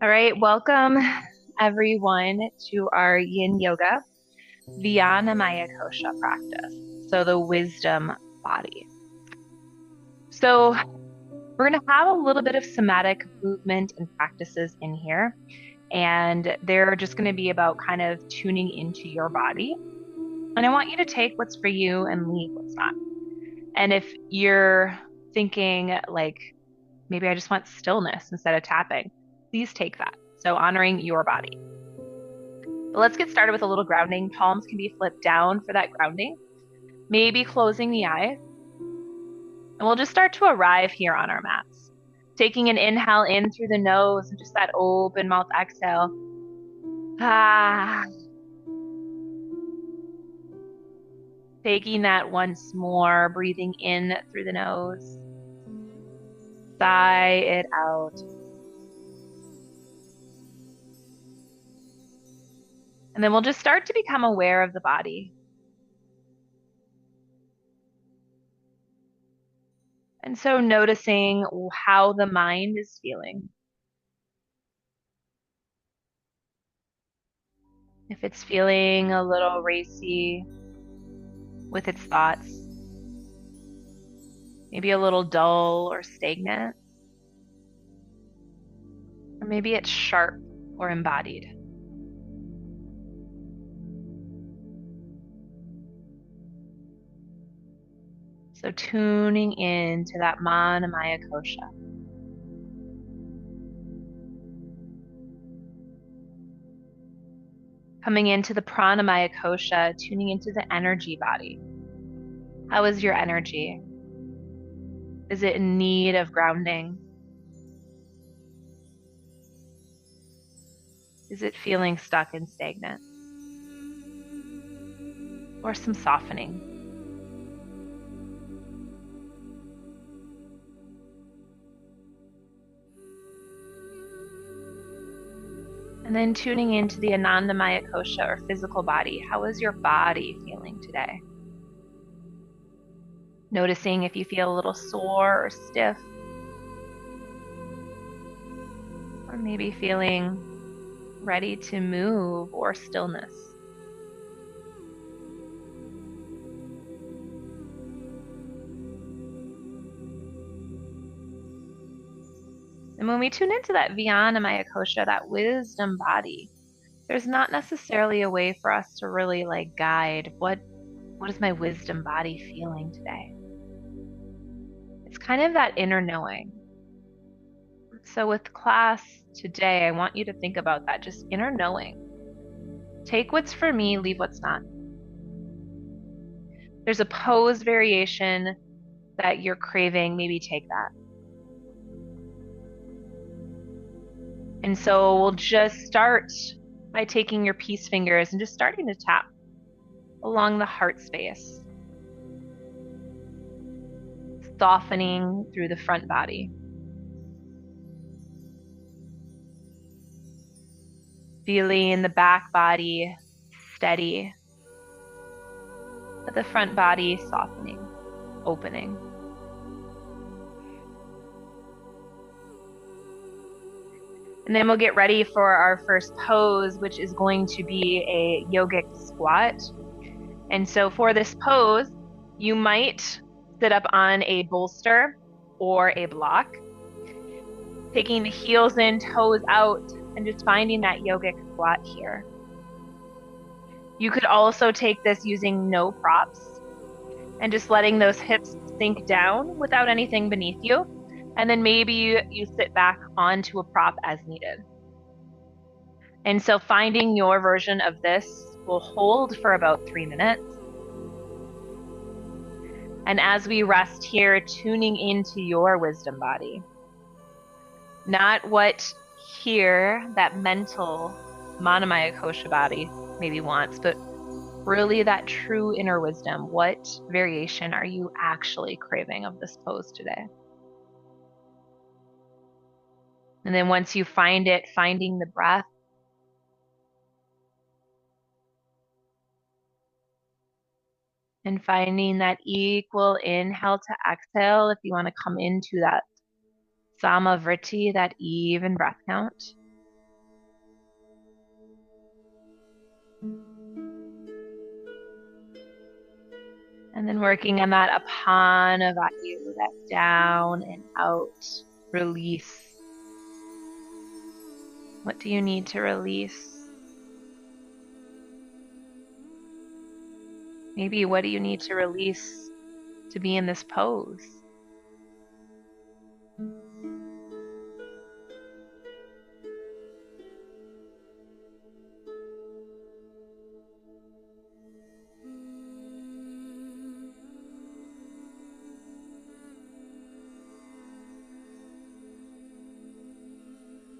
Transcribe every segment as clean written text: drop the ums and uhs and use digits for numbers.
All right, welcome everyone to our Yin Yoga Vjanama-Kosha practice. So the wisdom body. So we're going to have a little bit of somatic movement and practices in here, and they're just going to be about kind of tuning into your body. And I want you to take what's for you and leave what's not. And if you're thinking like, maybe I just want stillness instead of tapping, please take that. So honoring your body. But let's get started with a little grounding. Palms can be flipped down for that grounding. Maybe closing the eyes. And we'll just start to arrive here on our mats. Taking an inhale in through the nose and just that open mouth exhale. Ah. Taking that once more, breathing in through the nose. Sigh it out. And then we'll just start to become aware of the body. And so noticing how the mind is feeling. If it's feeling a little racy with its thoughts, maybe a little dull or stagnant, or maybe it's sharp or embodied. So tuning into that Manamaya Kosha. Coming into the Pranamaya Kosha, tuning into the energy body. How is your energy? Is it in need of grounding? Is it feeling stuck and stagnant? Or some softening? And then tuning into the Anandamaya Kosha or physical body. How is your body feeling today? Noticing if you feel a little sore or stiff. Or maybe feeling ready to move or stillness. And when we tune into that Vjanama-Wisdom Kosha, that wisdom body, there's not necessarily a way for us to really like guide what is my wisdom body feeling today. It's kind of that inner knowing. So with class today, I want you to think about that, just inner knowing. Take what's for me, leave what's not. There's a pose variation that you're craving, maybe take that. And so we'll just start by taking your peace fingers and just starting to tap along the heart space, softening through the front body. Feeling the back body steady, but the front body softening, opening. And then we'll get ready for our first pose, which is going to be a yogic squat. And so for this pose, you might sit up on a bolster or a block, taking the heels in, toes out, and just finding that yogic squat here. You could also take this using no props and just letting those hips sink down without anything beneath you. And then maybe you sit back onto a prop as needed. And so finding your version of this will hold for about 3 minutes. And as we rest here, tuning into your wisdom body. Not what here, that mental Manamaya Kosha body maybe wants, but really that true inner wisdom. What variation are you actually craving of this pose today? And then once you find it, finding the breath. And finding that equal inhale to exhale if you want to come into that Samavritti, that even breath count. And then working on that apana vayu, that down and out release. What do you need to release? Maybe what do you need to release to be in this pose?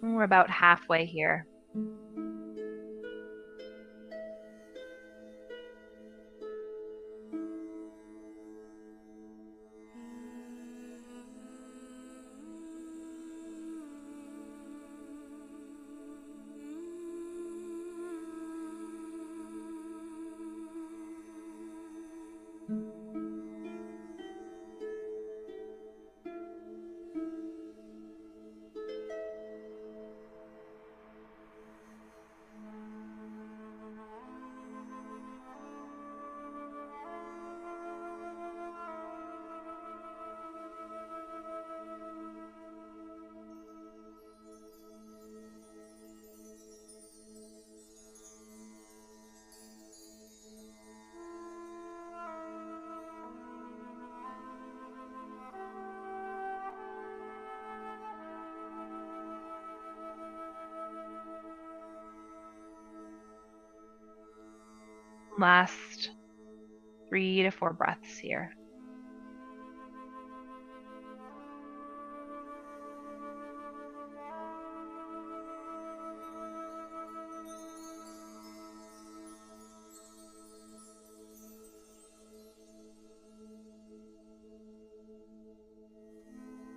We're about halfway here. Last 3 to 4 breaths here.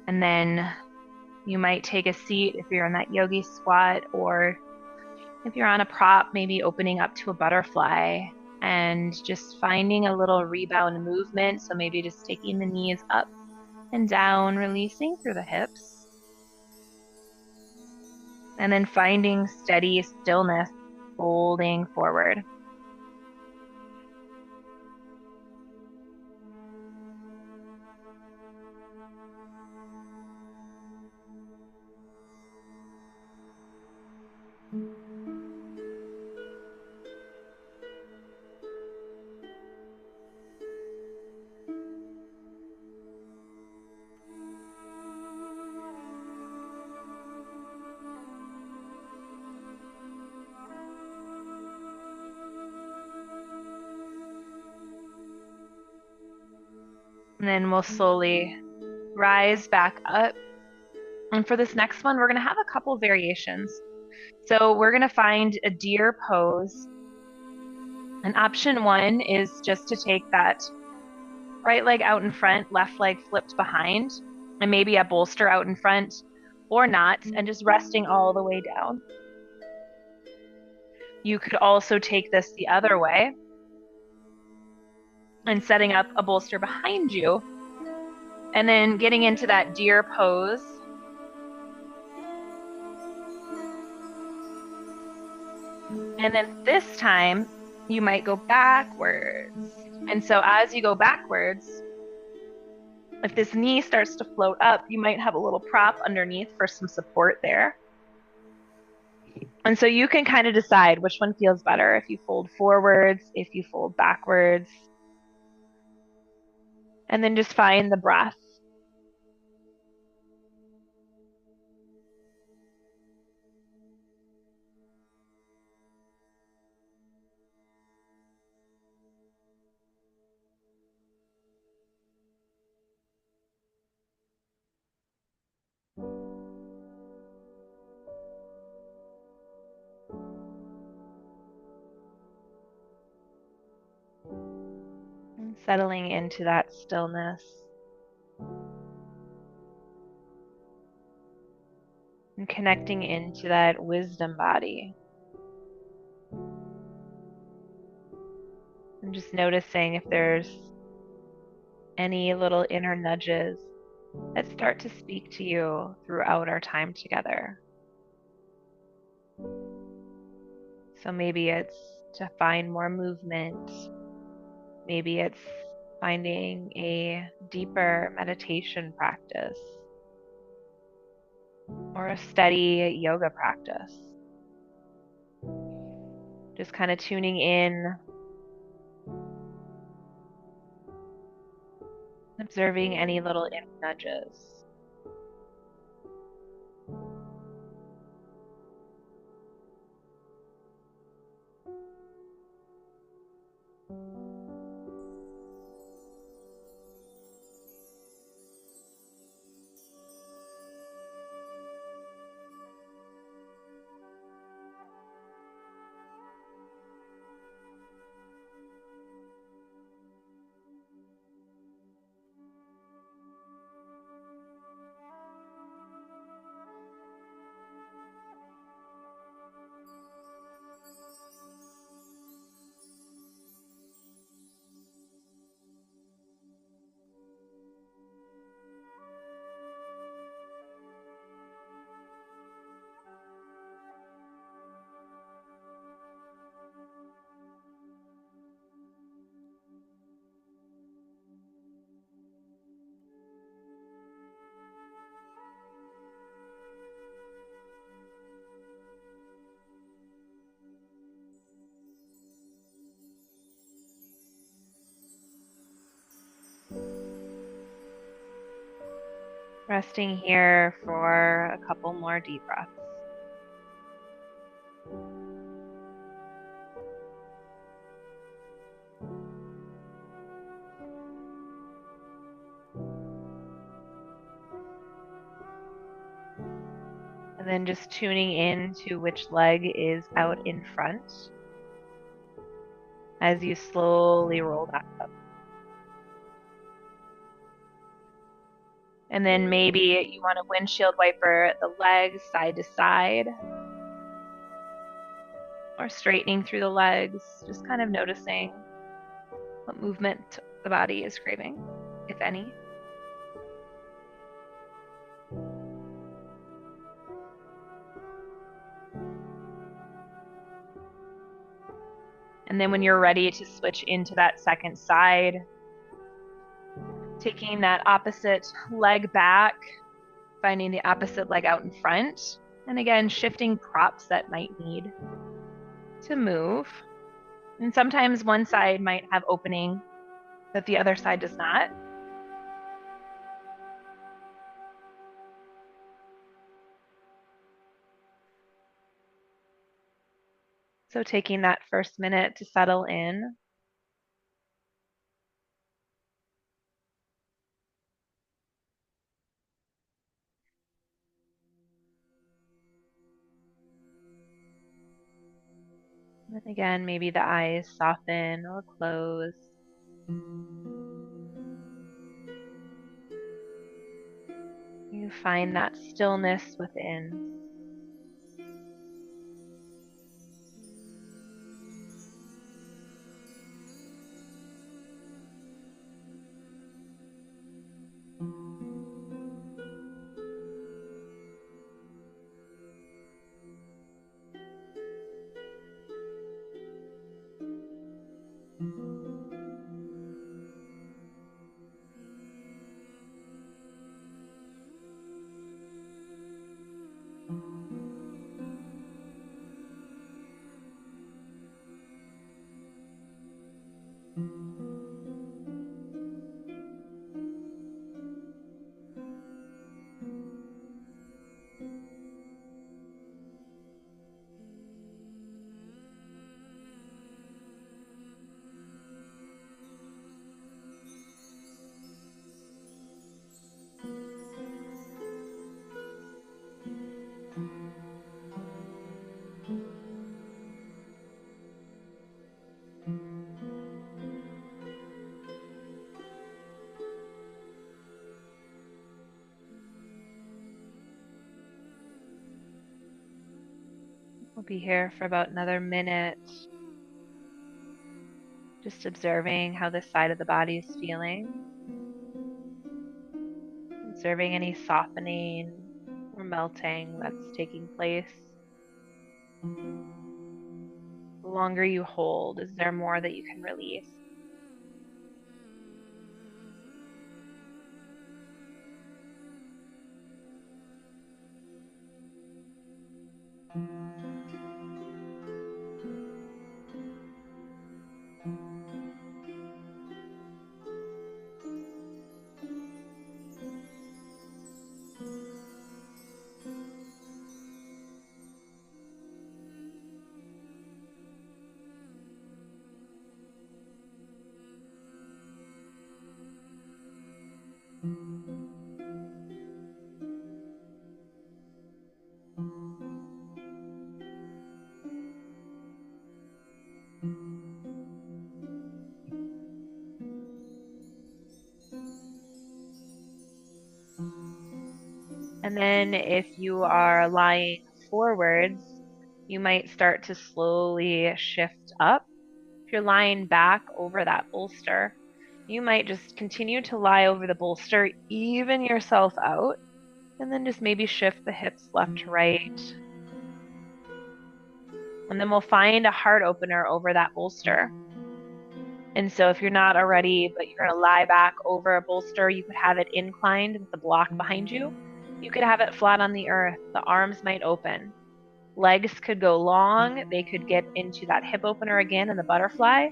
And then you might take a seat if you're in that yogi squat, or if you're on a prop, maybe opening up to a butterfly and just finding a little rebound movement. So maybe just taking the knees up and down, releasing through the hips. And then finding steady stillness, folding forward. And then we'll slowly rise back up. And for this next one, we're going to have a couple variations. So we're going to find a deer pose. And option 1 is just to take that right leg out in front, left leg flipped behind, and maybe a bolster out in front or not, and just resting all the way down. You could also take this the other way and setting up a bolster behind you, and then getting into that deer pose. And then this time you might go backwards. And so as you go backwards, if this knee starts to float up, you might have a little prop underneath for some support there. And so you can kind of decide which one feels better, if you fold forwards, if you fold backwards. And then just find the breath. And settling into that stillness. And connecting into that wisdom body. And just noticing if there's any little inner nudges that start to speak to you throughout our time together. So maybe it's to find more movement. Maybe it's finding a deeper meditation practice or a steady yoga practice. Just kind of tuning in, observing any little inner nudges. Resting here for a couple more deep breaths. And then just tuning in to which leg is out in front as you slowly roll that up. And then maybe you want to windshield wiper the legs side to side or straightening through the legs, just kind of noticing what movement the body is craving, if any. And then when you're ready to switch into that second side, taking that opposite leg back, finding the opposite leg out in front, and again, shifting props that might need to move. And sometimes one side might have opening that the other side does not. So taking that first minute to settle in. And again, maybe the eyes soften or close. You find that stillness within. We'll be here for about another minute, just observing how this side of the body is feeling, observing any softening or melting that's taking place. The longer you hold, is there more that you can release? And then if you are lying forwards, you might start to slowly shift up. If you're lying back over that bolster, you might just continue to lie over the bolster, even yourself out, and then just maybe shift the hips left to right. And then we'll find a heart opener over that bolster. And so if you're not already, but you're going to lie back over a bolster, you could have it inclined with the block behind you. You could have it flat on the earth. The arms might open. Legs could go long. They could get into that hip opener again in the butterfly,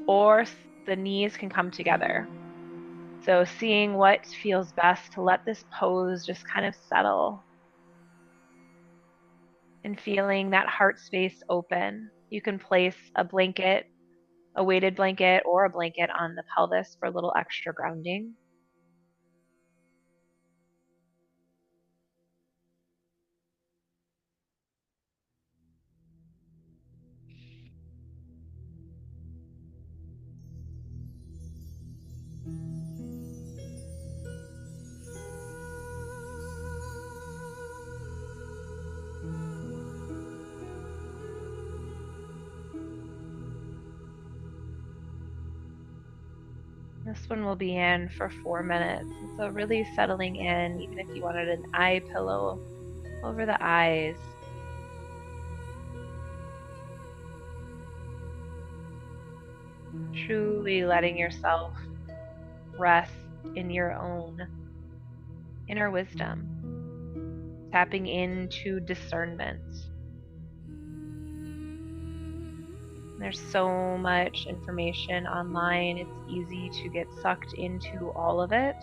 or the knees can come together. So seeing what feels best to let this pose just kind of settle and feeling that heart space open. You can place a blanket, a weighted blanket, or a blanket on the pelvis for a little extra grounding. This one will be in for 4 minutes. So really settling in, even if you wanted an eye pillow over the eyes. Truly letting yourself rest in your own inner wisdom. Tapping into discernment. There's so much information online. It's easy to get sucked into all of it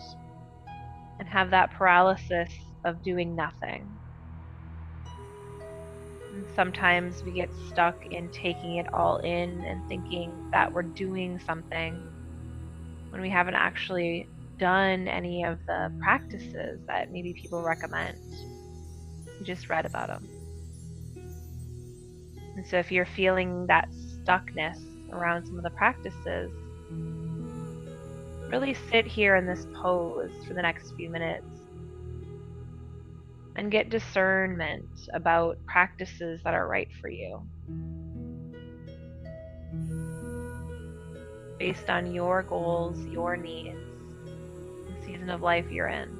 and have that paralysis of doing nothing. And sometimes we get stuck in taking it all in and thinking that we're doing something when we haven't actually done any of the practices that maybe people recommend. We just read about them. And so if you're feeling that stuckness around some of the practices, really sit here in this pose for the next few minutes and get discernment about practices that are right for you based on your goals, your needs, the season of life you're in.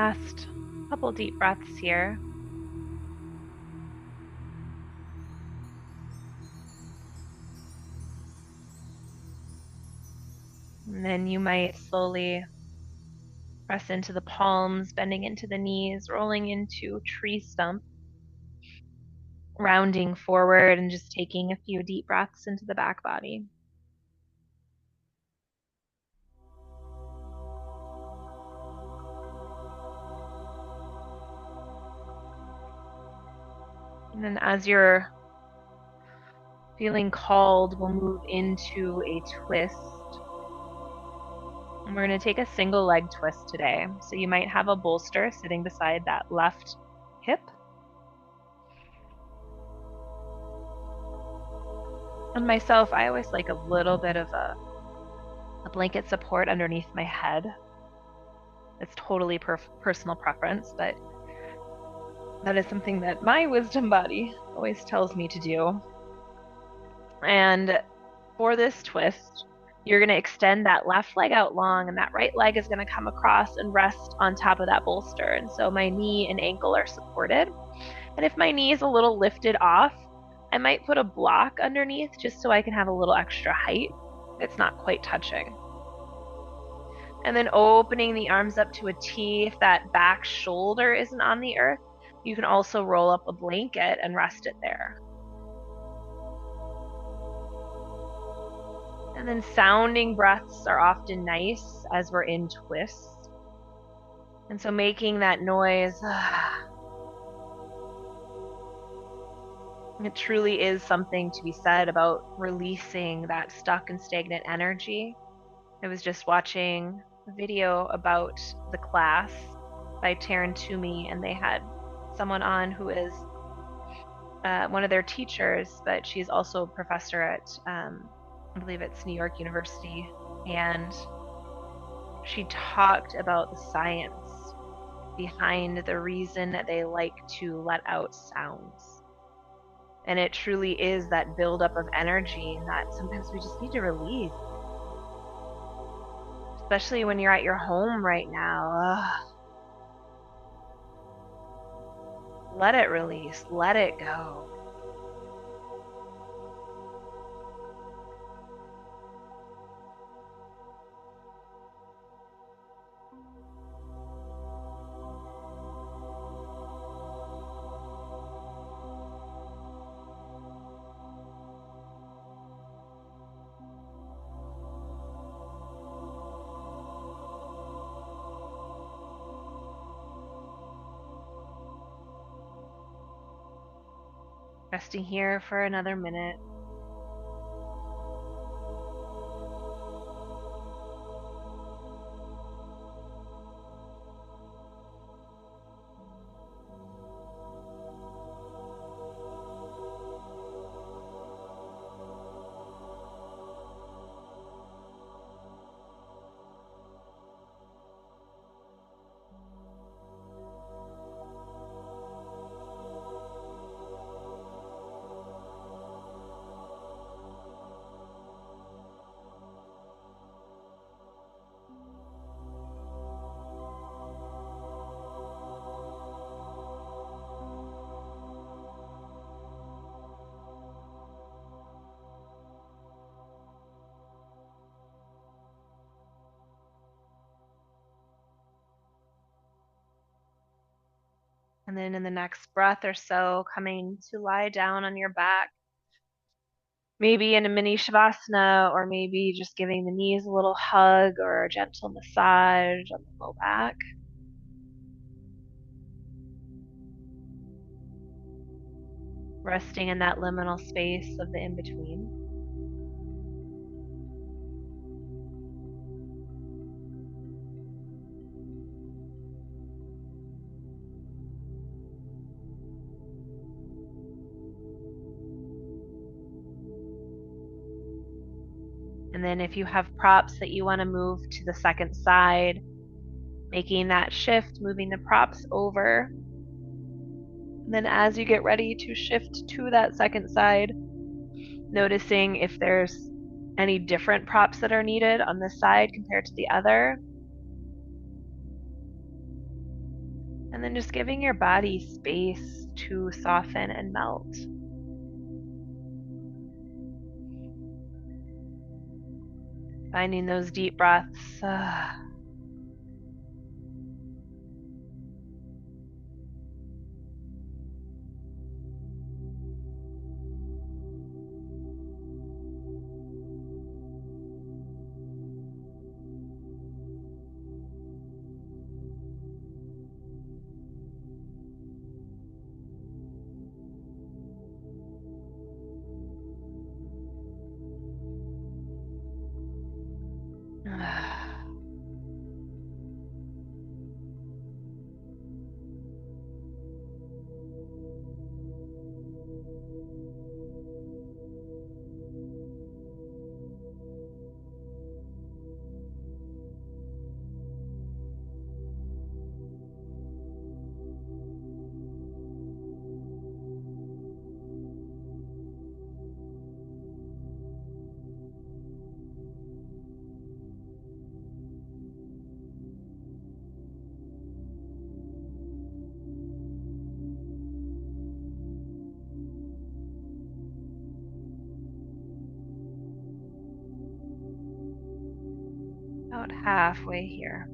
Last couple deep breaths here. And then you might slowly press into the palms, bending into the knees, rolling into tree stump, rounding forward and just taking a few deep breaths into the back body. And then as you're feeling called, we'll move into a twist. And we're going to take a single leg twist today. So you might have a bolster sitting beside that left hip. And myself, I always like a little bit of a blanket support underneath my head. It's totally personal preference, but that is something that my wisdom body always tells me to do. And for this twist, you're going to extend that left leg out long, and that right leg is going to come across and rest on top of that bolster. And so my knee and ankle are supported. And if my knee is a little lifted off, I might put a block underneath just so I can have a little extra height. It's not quite touching. And then opening the arms up to a T. If that back shoulder isn't on the earth, you can also roll up a blanket and rest it there. And then sounding breaths are often nice as we're in twists. And so making that noise, it truly is something to be said about releasing that stuck and stagnant energy. I was just watching a video about the class by Taryn Toomey, and they had someone on who is one of their teachers, but she's also a professor at I believe it's New York University, and she talked about the science behind the reason that they like to let out sounds. And it truly is that buildup of energy that sometimes we just need to release. Especially when you're at your home right now. Let it release, let it go. Resting here for another minute. And then in the next breath or so, coming to lie down on your back, maybe in a mini shavasana, or maybe just giving the knees a little hug or a gentle massage on the low back. Resting in that liminal space of the in-between. And then if you have props that you want to move to the second side, making that shift, moving the props over. And then as you get ready to shift to that second side, noticing if there's any different props that are needed on this side compared to the other. And then just giving your body space to soften and melt. Finding those deep breaths. About halfway here.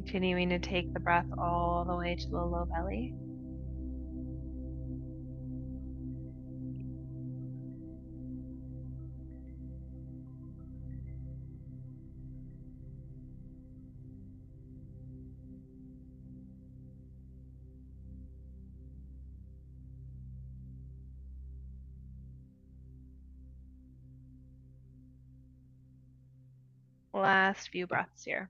Continuing to take the breath all the way to the low belly. Last few breaths here.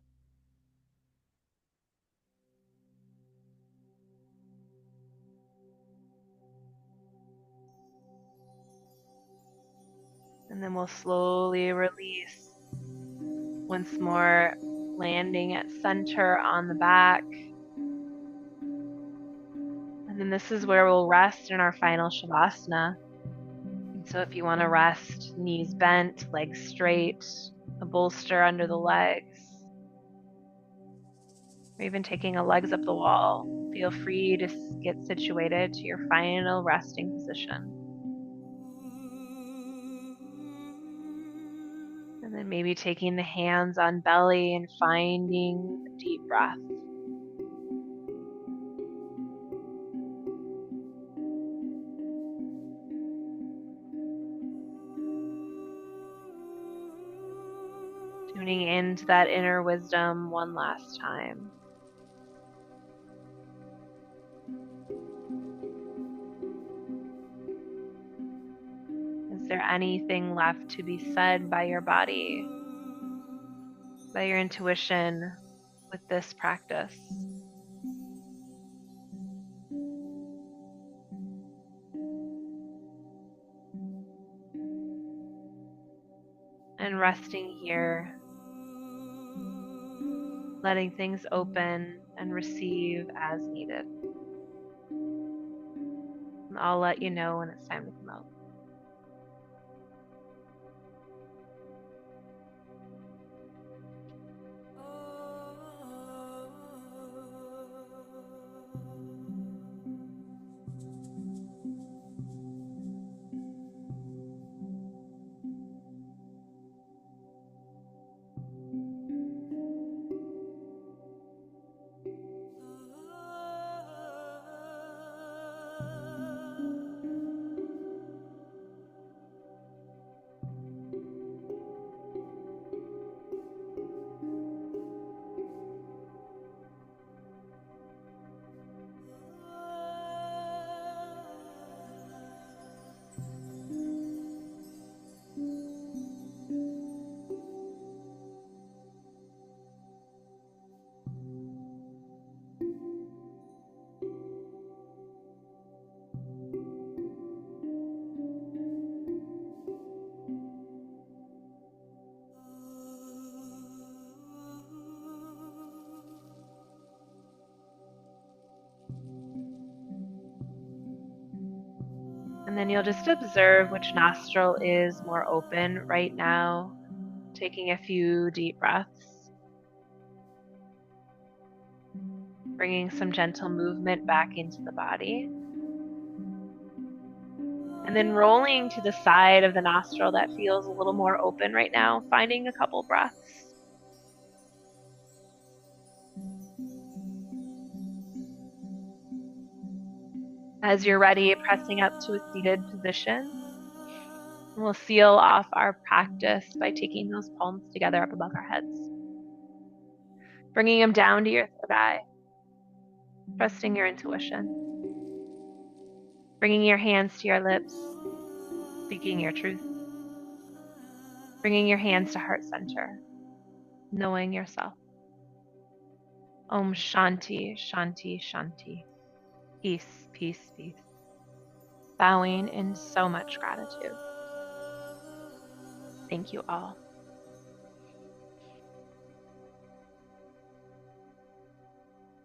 And then we'll slowly release. Once more, landing at center on the back. And then this is where we'll rest in our final Shavasana. And so if you want to rest, knees bent, legs straight, a bolster under the legs, or even taking a legs up the wall, feel free to get situated to your final resting position. And then maybe taking the hands on belly and finding a deep breath. Tuning into that inner wisdom one last time. Is there anything left to be said by your body, by your intuition with this practice? And resting here, letting things open and receive as needed. And I'll let you know when it's time to come out. And then you'll just observe which nostril is more open right now, taking a few deep breaths, bringing some gentle movement back into the body. And then rolling to the side of the nostril that feels a little more open right now, finding a couple breaths. As you're ready, pressing up to a seated position. We'll seal off our practice by taking those palms together up above our heads. Bringing them down to your third eye. Trusting your intuition. Bringing your hands to your lips. Speaking your truth. Bringing your hands to heart center. Knowing yourself. Om Shanti, Shanti, Shanti. Peace, peace, peace. Bowing in so much gratitude. Thank you all.